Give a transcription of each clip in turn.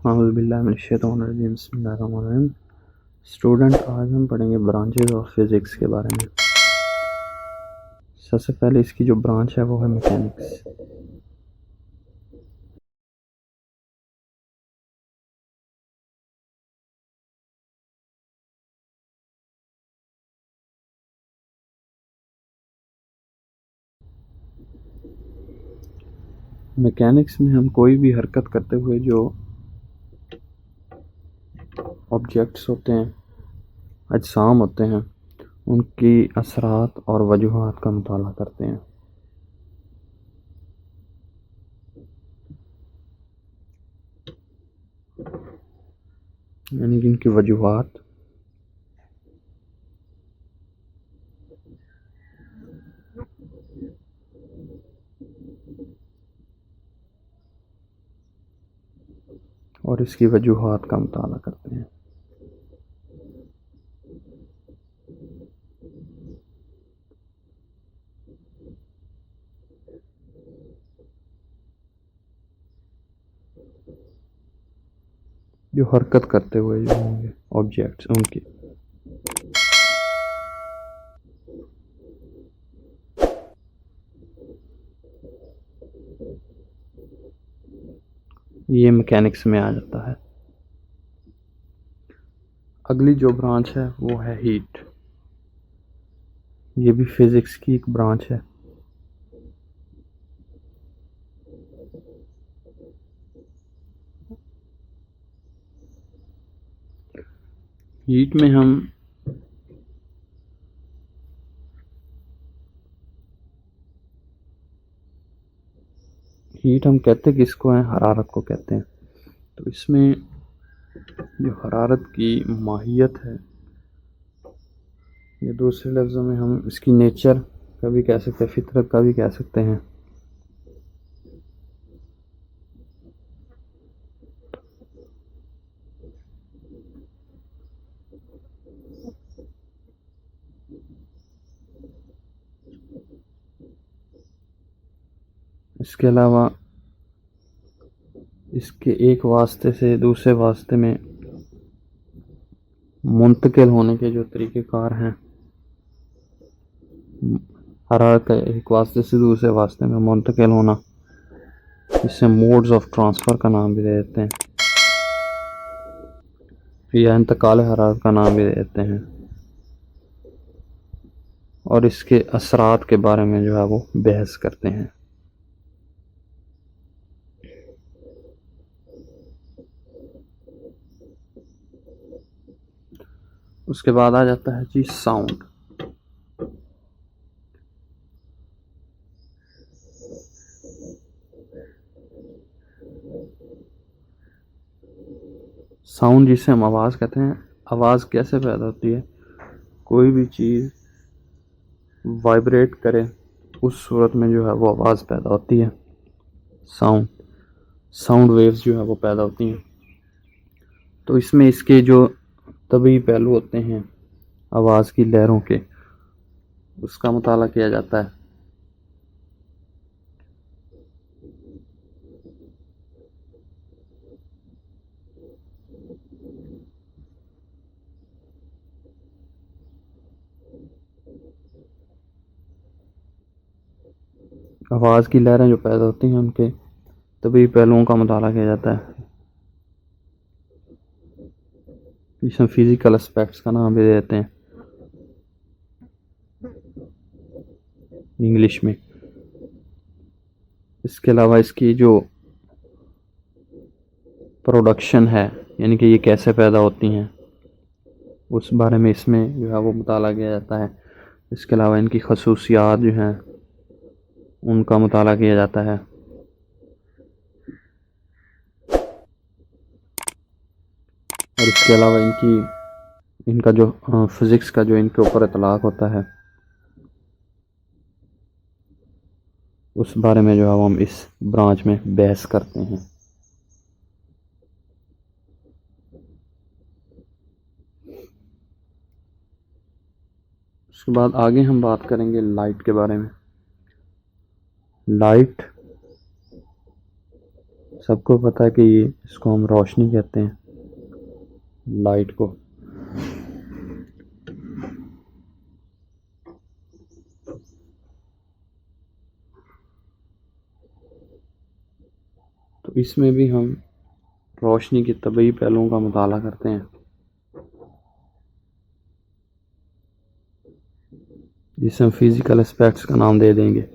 औज़ुबिल्लाहि बिस्मिल्लाहिर्रहमानिर्रहीम। स्टूडेंट, आज हम पढ़ेंगे ब्रांचेस ऑफ फिज़िक्स के बारे में। सबसे पहले इसकी जो ब्रांच है वो है मैकेनिक्स। मैकेनिक्स में हम कोई भी हरकत करते हुए जो ऑब्जेक्ट्स होते हैं, अजसाम होते हैं, उनकी असरात और वजूहात का मुताला करते हैं। यानी कि इनकी वजूहात और इसकी वजूहात का मुताला करते हैं। जो हरकत करते हुए जो होंगे ऑब्जेक्ट्स, उनकी ये मैकेनिक्स में आ जाता है। अगली जो ब्रांच है वो है हीट। ये भी फिज़िक्स की एक ब्रांच है। हीट में हम हीट हम कहते किसको हैं? हरारत को कहते हैं। तो इसमें जो हरारत की माहियत है, ये दूसरे लफ्ज़ों में हम इसकी नेचर का भी कह सकते हैं, फितरत का भी कह सकते हैं। इसके अलावा इसके एक वास्ते से दूसरे वास्ते में मुंतकिल होने के जो तरीक़ेकार हैं, हरारत का एक वास्ते से दूसरे वास्ते में मुंतकिल होना, इसे मोड्स ऑफ ट्रांसफ़र का नाम भी दे देते हैं, या इंतकाल हरारत का नाम भी दे देते हैं। और इसके असरात के बारे में जो है वो बहस करते हैं। उसके बाद आ जाता है जी साउंड। साउंड जिसे हम आवाज़ कहते हैं। आवाज़ कैसे पैदा होती है? कोई भी चीज़ वाइब्रेट करे, उस सूरत में जो है वो आवाज़ पैदा होती है। साउंड वेव्स जो है वो पैदा होती हैं। तो इसमें इसके जो तभी पहलू होते हैं आवाज़ की लहरों के, उसका मुताला किया जाता है। आवाज़ की लहरें जो पैदा होती हैं, उनके तभी पहलुओं का मुताला किया जाता है। इसमें फिज़िकल एस्पेक्ट्स का नाम भी देते हैं इंग्लिश में। इसके अलावा इसकी जो प्रोडक्शन है, यानी कि ये कैसे पैदा होती हैं, उस बारे में इसमें जो है वो मुताला किया जाता है। इसके अलावा इनकी खसूसियात जो हैं, उनका मुताला किया जाता है। और इसके अलावा इनका जो फिज़िक्स का जो इनके ऊपर इतलाक़ होता है, उस बारे में जो है हम इस ब्रांच में बहस करते हैं। उसके बाद आगे हम बात करेंगे लाइट के बारे में। लाइट सबको पता है कि इसको हम रोशनी कहते हैं, लाइट को। तो इसमें भी हम रोशनी के तबई पहलुओं का मुताला करते हैं, जिसे हम फिज़िकल एस्पेक्ट्स का नाम दे देंगे।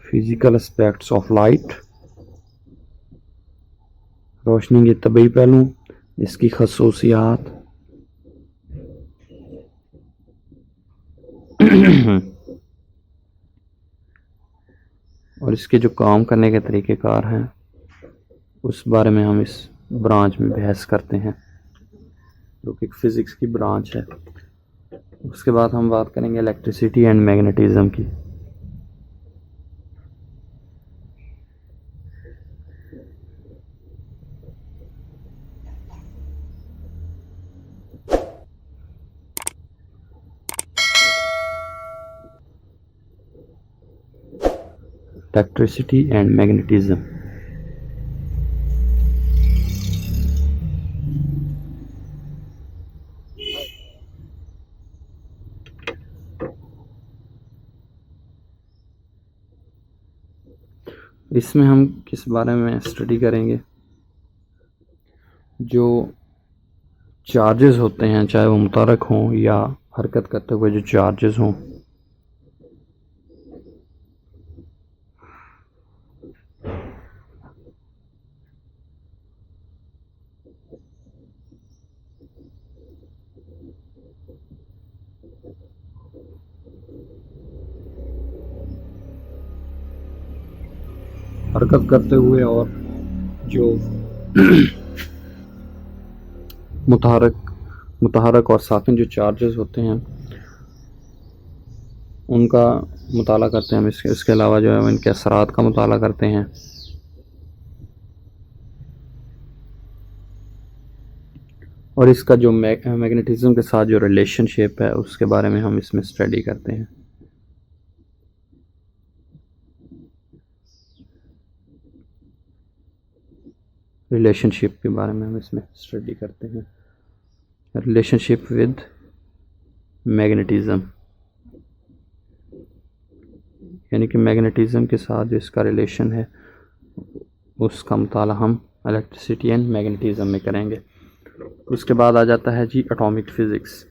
फिज़िकल एस्पेक्ट्स ऑफ लाइट, रोशनी के तबई पहलू, इसकी खसूसियात, और इसके जो काम करने के तरीक़ेकार हैं, उस बारे में हम इस ब्रांच में बहस करते हैं, जो कि फ़िज़िक्स की ब्रांच है। उसके बाद हम बात करेंगे इलेक्ट्रिसिटी एंड मैग्नेटिज़म की। Electricity and magnetism. इसमें हम किस बारे में स्टडी करेंगे? जो चार्जेस होते हैं, चाहे वो मुतहरक हों या हरकत करते हुए जो चार्जेस हों, हरकत करते हुए और जो मुतहरक और साकिन जो चार्जेस होते हैं, उनका मुताला करते हैं हम। इसके अलावा जो है इनके असरात का मुताला करते हैं। और इसका जो मैग्नेटिज़म के साथ जो रिलेशनशिप है, उसके बारे में हम इसमें स्टडी करते हैं। रिलेशनशिप के बारे में हम इसमें स्टडी करते हैं। रिलेशनशिप विद मैग्नेटिज़म, यानी कि मैग्नेटिज़म के साथ जो इसका रिलेशन है, उसका मुताला हम इलेक्ट्रिसिटी एंड मैग्नेटिज़म में करेंगे। उसके बाद आ जाता है जी एटॉमिक फ़िज़िक्स।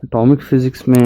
एटॉमिक फ़िज़िक्स में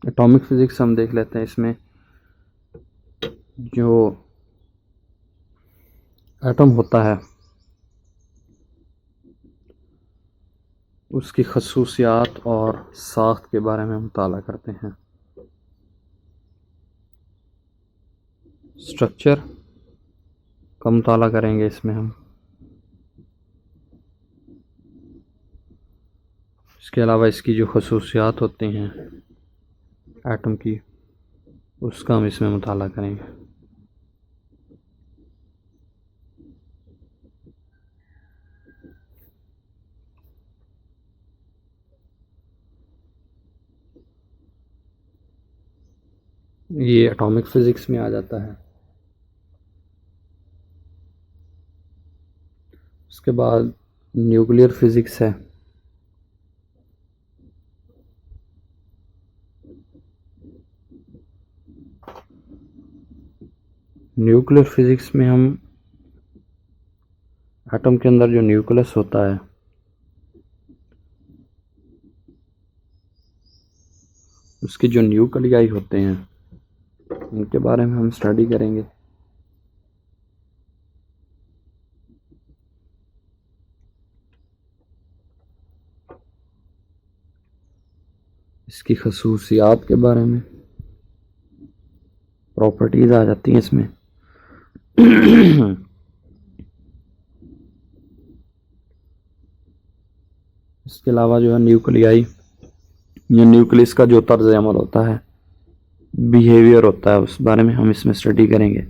एटॉमिक फ़िज़िक्स हम देख लेते हैं। इसमें जो एटम होता है, उसकी खसूसियात और साख्त के बारे में मुताला करते हैं। स्ट्रक्चर का मुताला करेंगे इसमें हम। इसके अलावा इसकी जो खसूसियात होती हैं एटम की, उसका हम इसमें मुताला करेंगे। ये एटॉमिक फ़िज़िक्स में आ जाता है। उसके बाद न्यूक्लियर फ़िज़िक्स है। न्यूक्लियर फ़िज़िक्स में हम एटम के अंदर जो न्यूक्लियस होता है, उसके जो न्यूक्लियाई होते हैं, उनके बारे में हम स्टडी करेंगे। इसकी खसूसियात के बारे में, प्रॉपर्टीज आ जाती हैं इसमें। इसके अलावा जो है न्यूक्लियाई या न्यूक्लियस का जो तर्ज अमल होता है, बिहेवियर होता है, उस बारे में हम इसमें स्टडी करेंगे।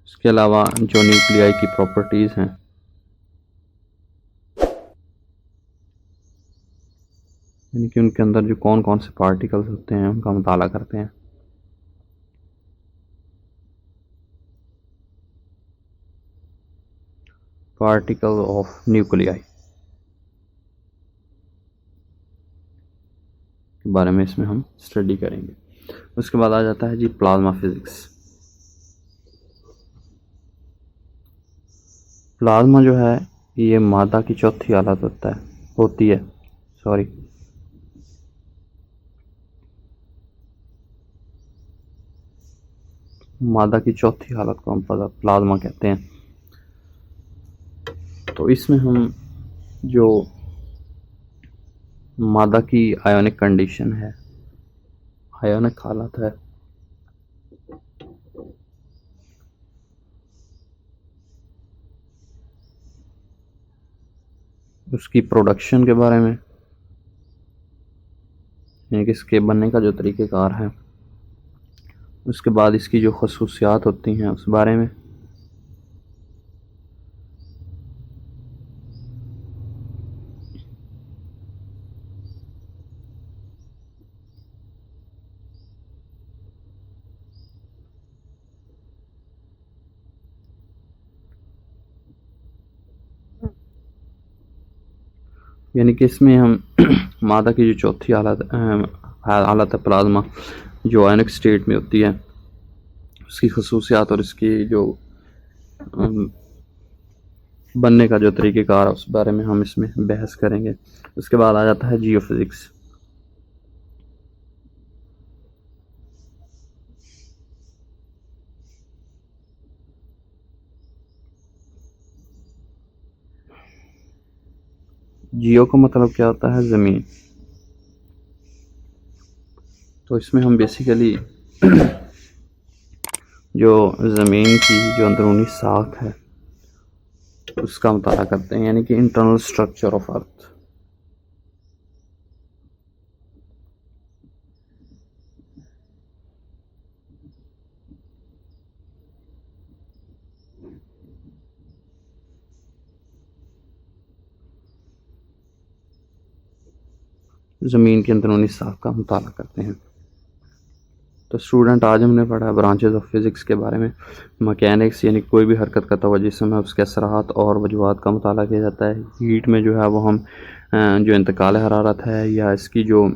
इसके अलावा जो न्यूक्लियाई की प्रॉपर्टीज हैं, यानी कि उनके अंदर जो कौन कौन से पार्टिकल्स होते हैं उनका मुताला करते हैं। पार्टिकल ऑफ न्यूक्लियाई के बारे में इसमें हम स्टडी करेंगे। उसके बाद आ जाता है जी प्लाज्मा फिजिक्स। प्लाज्मा जो है ये मादा की चौथी हालत होती है। मादा की चौथी हालत को हम प्लाज्मा कहते हैं। तो इसमें हम जो मादा की आयोनिक कंडीशन है, आयोनिक हालत है, उसकी प्रोडक्शन के बारे में, यानी कि इसके बनने का जो तरीक़ेकार है, उसके बाद इसकी जो खसूसियात होती हैं उस बारे में, यानी कि इसमें हम मादा की जो चौथी हालत है प्लाज्मा, जो आयनिक स्टेट में होती है, उसकी खसूसियात और इसकी जो बनने का जो तरीक़ेकार है उस बारे में हम इसमें बहस करेंगे। उसके बाद आ जाता है जियोफिज़िक्स। जियो का मतलब क्या होता है? ज़मीन। तो इसमें हम बेसिकली जो ज़मीन की जो अंदरूनी साख है उसका मुताला करते हैं, यानी कि इंटरनल स्ट्रक्चर ऑफ अर्थ। ज़मीन की अंदरूनी साख का मुताला करते हैं। तो स्टूडेंट, आज हमने पढ़ा ब्रांचेस ऑफ फिज़िक्स के बारे में। मैकेनिक्स यानी कोई भी हरकत करता हुआ जिस्म है उसके असरात और वजूहात का मुताला किया जाता है। हीट में जो है वो हम जो इंतकाल हरारत है या इसकी जो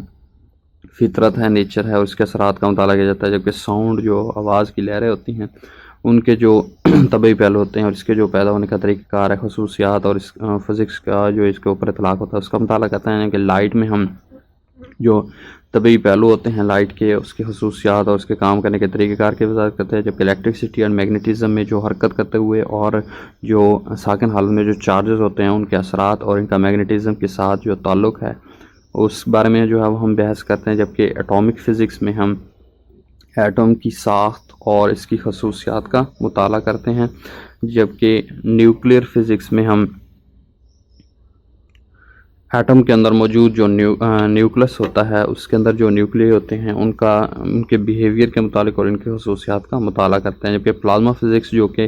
फितरत है, नेचर है, उसके असरात का मुताला किया जाता है। जबकि साउंड, जो आवाज़ की लहरें होती हैं, उनके जो तबई पहलू होते हैं और इसके जो पैदा होने का तरीक़ाकार है, खसूसियात और इस फ़िज़िक्स का जो इसके ऊपर इतलाक़ होता है उसका मुताला करते हैं। कि लाइट में हम जो तबई पहलू होते हैं लाइट के, उसकी खसूसियात और उसके काम करने के तरीक़ेकार की वज़ाहत करते हैं। जबकि इलेक्ट्रिसिटी और मैग्नेटिज़म में जो हरकत करते हुए और जो साकिन हालत में जो चार्जेस होते हैं उनके असरात और इनका मैग्नेटिज़म के साथ जो ताल्लुक़ है उस बारे में जो है वो हम बहस करते हैं। जबकि एटॉमिक फ़िज़िक्स में हम एटम की साख्त और इसकी खसूसियात का मुताला करते हैं। जबकि न्यूक्लियर फ़िज़िक्स में हम एटम के अंदर मौजूद जो न्यूक्लियस होता है उसके अंदर जो न्यूक्लियाई होते हैं उनके बिहेवियर के मुतालिक और इनकी खसूसियात का मुताला करते हैं। जबकि प्लाज्मा फ़िज़िक्स जो कि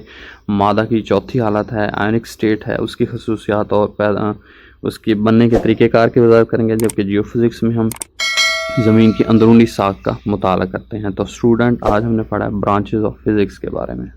मादा की चौथी हालत है, आयनिक स्टेट है, उसकी खसूसियात और उसकी बनने के तरीक़ेकार की वज़ाहत करेंगे। जबकि जियोफिज़िक्स में हम ज़मीन की अंदरूनी साख का मुताला करते हैं। तो स्टूडेंट, आज हमने पढ़ा ब्रांचेस ऑफ फिज़िक्स के बारे में।